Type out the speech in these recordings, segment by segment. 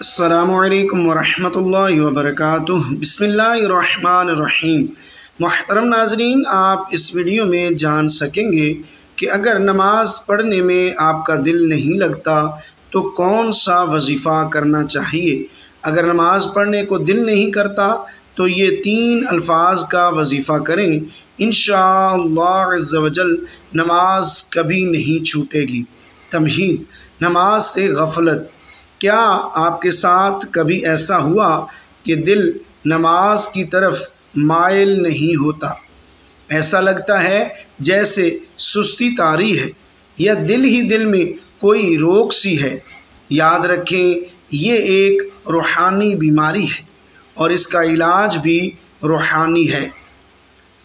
السلام علیکم ورحمۃ اللہ وبرکاتہ۔ بسم اللہ الرحمن الرحیم۔ محترم ناظرین، آپ اس ویڈیو میں جان سکیں گے کہ اگر نماز پڑھنے میں آپ کا دل نہیں لگتا تو کون سا وظیفہ کرنا چاہیے۔ اگر نماز پڑھنے کو دل نہیں کرتا تو یہ 3 الفاظ کا وظیفہ کریں، انشاءاللہ عز و جل نماز کبھی نہیں چھوٹے گی۔ تمہید: نماز سے غفلت۔ کیا آپ کے ساتھ کبھی ایسا ہوا کہ دل نماز کی طرف مائل نہیں ہوتا؟ ایسا لگتا ہے جیسے سستی طاری ہے یا دل ہی دل میں کوئی روک سی ہے۔ یاد رکھیں، یہ ایک روحانی بیماری ہے اور اس کا علاج بھی روحانی ہے۔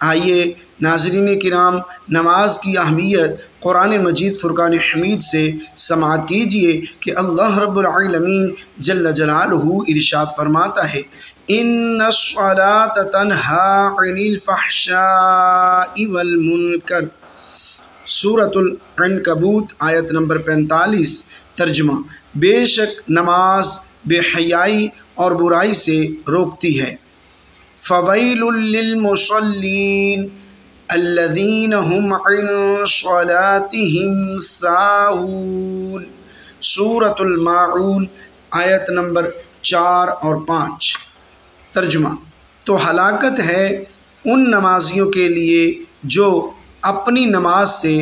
آئیے ناظرین کرام، نماز کی اہمیت قرآن مجید فرقان حمید سے سماعت کیجئے کہ اللہ رب العالمین جل جلالہ ارشاد فرماتا ہے، ان الصلاۃ تنہی عن الفحشاء والمنکر۔ سورۃ العنکبوت آیت نمبر 45۔ ترجمہ: بے شک نماز بے حیائی اور برائی سے روکتی ہے۔ فویل للمصلین الذین هم عن صلاتهم ساہون۔ سورۃ الماعون آیت نمبر 4 اور 5۔ ترجمہ: تو ہلاکت ہے ان نمازیوں کے لیے جو اپنی نماز سے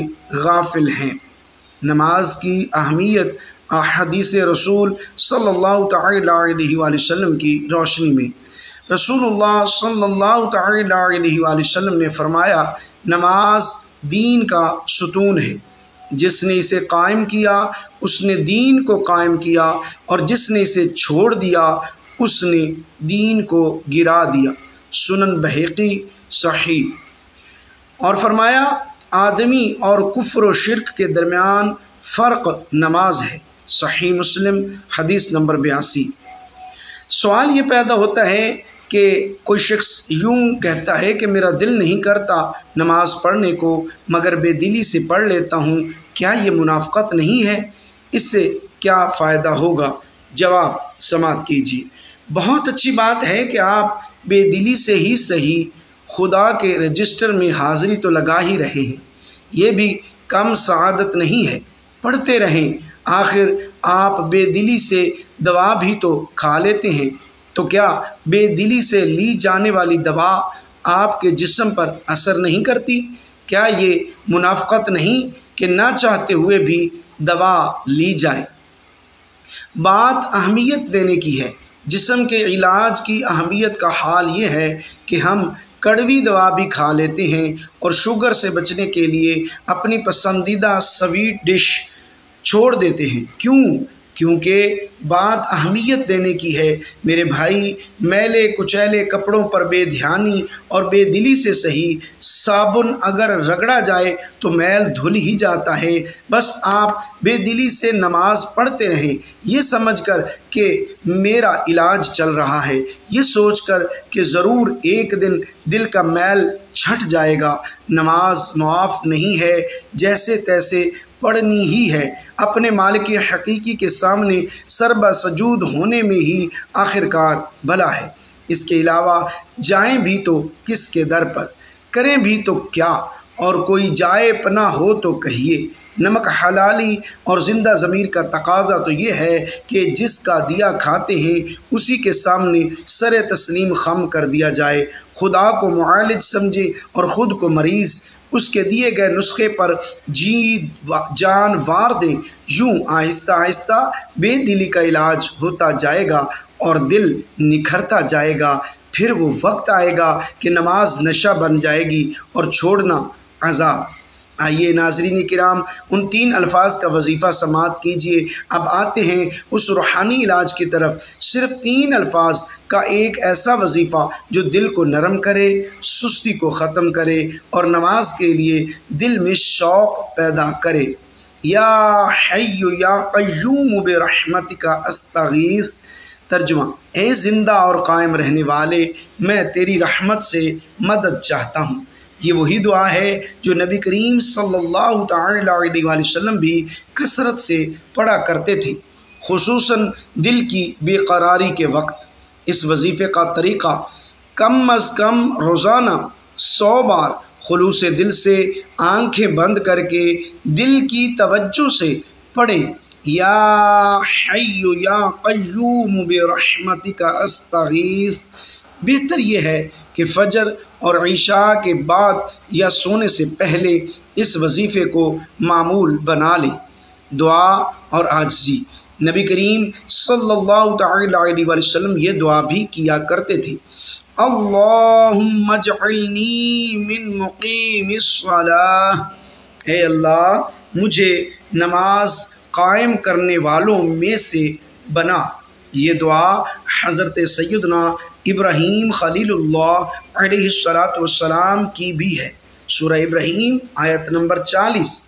غافل ہیں۔ نماز کی اہمیت احادیث رسول صلی اللہ تعالی علیہ وآلہ وسلم کی روشنی میں، رسول اللہ صلی اللہ تعالی علیہ وآلہ وسلم نے فرمایا، نماز دین کا ستون ہے۔ جس نے اسے قائم کیا اس نے دین کو قائم کیا، اور جس نے اسے چھوڑ دیا اس نے دین کو گرا دیا۔ سنن بہقی صحیح۔ اور فرمایا، آدمی اور کفر و شرک کے درمیان فرق نماز ہے۔ صحیح مسلم حدیث نمبر 82۔ سوال یہ پیدا ہوتا ہے کہ کوئی شخص یوں کہتا ہے کہ میرا دل نہیں کرتا نماز پڑھنے کو، مگر بے دلی سے پڑھ لیتا ہوں، کیا یہ منافقت نہیں ہے؟ اس سے کیا فائدہ ہوگا؟ جواب سماعت کیجیے۔ بہت اچھی بات ہے کہ آپ بے دلی سے ہی صحیح خدا کے رجسٹر میں حاضری تو لگا ہی رہے ہیں، یہ بھی کم سعادت نہیں ہے۔ پڑھتے رہیں، آخر آپ بے دلی سے دوا بھی تو کھا لیتے ہیں، تو کیا بے دلی سے لی جانے والی دوا آپ کے جسم پر اثر نہیں کرتی؟ کیا یہ منافقت نہیں کہ نہ چاہتے ہوئے بھی دوا لی جائے؟ بات اہمیت دینے کی ہے۔ جسم کے علاج کی اہمیت کا حال یہ ہے کہ ہم کڑوی دوا بھی کھا لیتے ہیں اور شوگر سے بچنے کے لیے اپنی پسندیدہ سویٹ ڈش چھوڑ دیتے ہیں۔ کیونکہ بات اہمیت دینے کی ہے۔ میرے بھائی، میلے کچیلے کپڑوں پر بے دھیانی اور بے دلی سے صحیح صابن اگر رگڑا جائے تو میل دھل ہی جاتا ہے۔ بس آپ بے دلی سے نماز پڑھتے رہیں، یہ سمجھ کر کہ میرا علاج چل رہا ہے، یہ سوچ کر کہ ضرور ایک دن دل کا میل چھٹ جائے گا۔ نماز معاف نہیں ہے، جیسے تیسے پڑھنی ہی ہے۔ اپنے مالک حقیقی کے سامنے سربہ سجود ہونے میں ہی آخرکار بھلا ہے۔ اس کے علاوہ جائیں بھی تو کس کے در پر، کریں بھی تو کیا، اور کوئی جائے پناہ ہو تو کہیے۔ نمک حلالی اور زندہ ضمیر کا تقاضا تو یہ ہے کہ جس کا دیا کھاتے ہیں اسی کے سامنے سر تسلیم خم کر دیا جائے۔ خدا کو معالج سمجھے اور خود کو مریض، اس کے دیے گئے نسخے پر جان وار دیں۔ یوں آہستہ آہستہ بے دلی کا علاج ہوتا جائے گا اور دل نکھرتا جائے گا۔ پھر وہ وقت آئے گا کہ نماز نشہ بن جائے گی اور چھوڑنا عذاب۔ آئیے ناظرین کرام، ان 3 الفاظ کا وظیفہ سماعت کیجئے۔ اب آتے ہیں اس روحانی علاج کی طرف۔ صرف 3 الفاظ کا ایک ایسا وظیفہ جو دل کو نرم کرے، سستی کو ختم کرے اور نماز کے لیے دل میں شوق پیدا کرے۔ یا حی یا قیوم برحمتک استغیث۔ ترجمہ: اے زندہ اور قائم رہنے والے، میں تیری رحمت سے مدد چاہتا ہوں۔ یہ وہی دعا ہے جو نبی کریم صلی اللہ تعالی علیہ وآلہ وسلم بھی کثرت سے پڑھا کرتے تھے۔ خصوصاً دل کی بے قراری کے وقت۔ اس وظیفے کا طریقہ کم از کم روزانہ 100 بار خلوص دل سے آنکھیں بند کر کے دل کی توجہ سے پڑھیں۔ یا حی یا قیوم برحمتک استغیث۔ بہتر یہ ہے کہ فجر اور عشاء کے بعد یا سونے سے پہلے اس وظیفے کو معمول بنا لیں۔ دعا اور عاجزی۔ نبی کریم صلی اللہ تعالی علیہ وسلم یہ دعا بھی کیا کرتے تھے۔ اللہم اجعلنی من مقیم الصلاۃ۔ اے اللہ مجھے نماز قائم کرنے والوں میں سے بنا۔ یہ دعا حضرت سیدنا ابراہیم خلیل اللہ علیہ السلام کی بھی ہے۔ سورہ ابراہیم آیت نمبر 40۔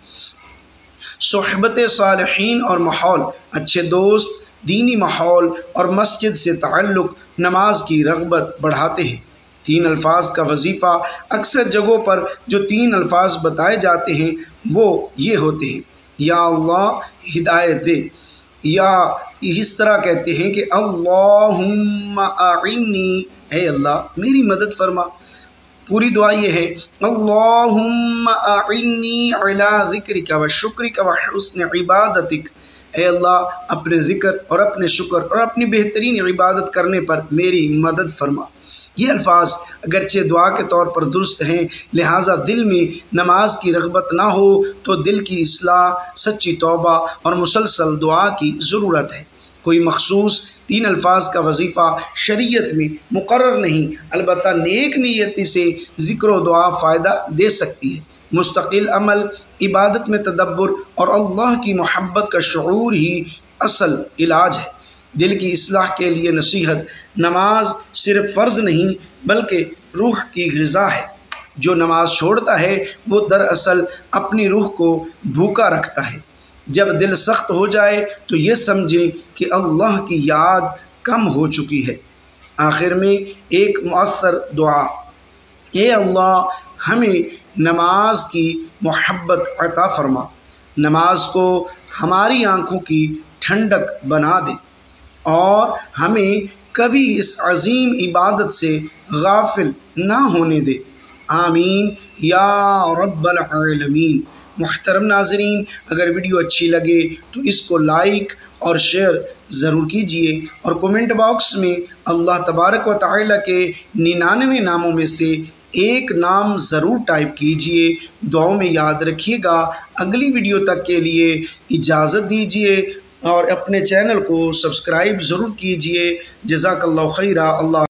صحبت صالحین اور ماحول۔ اچھے دوست، دینی ماحول اور مسجد سے تعلق نماز کی رغبت بڑھاتے ہیں۔ 3 الفاظ کا وظیفہ۔ اکثر جگہوں پر جو 3 الفاظ بتائے جاتے ہیں وہ یہ ہوتے ہیں: یا اللہ ہدایت دے، یا اس طرح کہتے ہیں کہ اللہم اعنی، اے اللہ میری مدد فرما۔ پوری دعا یہ ہے: اللہم اعنی علی ذکرک و شکرک و حسن عبادتک۔ اے اللہ اپنے ذکر اور اپنے شکر اور اپنی بہترین عبادت کرنے پر میری مدد فرما۔ یہ الفاظ اگرچہ دعا کے طور پر درست ہیں، لہٰذا دل میں نماز کی رغبت نہ ہو تو دل کی اصلاح، سچی توبہ اور مسلسل دعا کی ضرورت ہے۔ کوئی مخصوص 3 الفاظ کا وظیفہ شریعت میں مقرر نہیں، البتہ نیک نیتی سے ذکر و دعا فائدہ دے سکتی ہے۔ مستقل عمل، عبادت میں تدبر اور اللہ کی محبت کا شعور ہی اصل علاج ہے۔ دل کی اصلاح کے لیے نصیحت: نماز صرف فرض نہیں بلکہ روح کی غذا ہے۔ جو نماز چھوڑتا ہے وہ دراصل اپنی روح کو بھوکا رکھتا ہے۔ جب دل سخت ہو جائے تو یہ سمجھیں کہ اللہ کی یاد کم ہو چکی ہے۔ آخر میں ایک مؤثر دعا: اے اللہ ہمیں نماز کی محبت عطا فرما، نماز کو ہماری آنکھوں کی ٹھنڈک بنا دے اور ہمیں کبھی اس عظیم عبادت سے غافل نہ ہونے دے۔ آمین یا رب العالمین۔ محترم ناظرین، اگر ویڈیو اچھی لگے تو اس کو لائک اور شیئر ضرور کیجیے اور کومنٹ باکس میں اللہ تبارک و تعالی کے 99 ناموں میں سے ایک نام ضرور ٹائپ کیجیے۔ دعاؤں میں یاد رکھیے گا۔ اگلی ویڈیو تک کے لیے اجازت دیجیے اور اپنے چینل کو سبسکرائب ضرور کیجیے۔ جزاک اللہ خیرہ۔ اللہ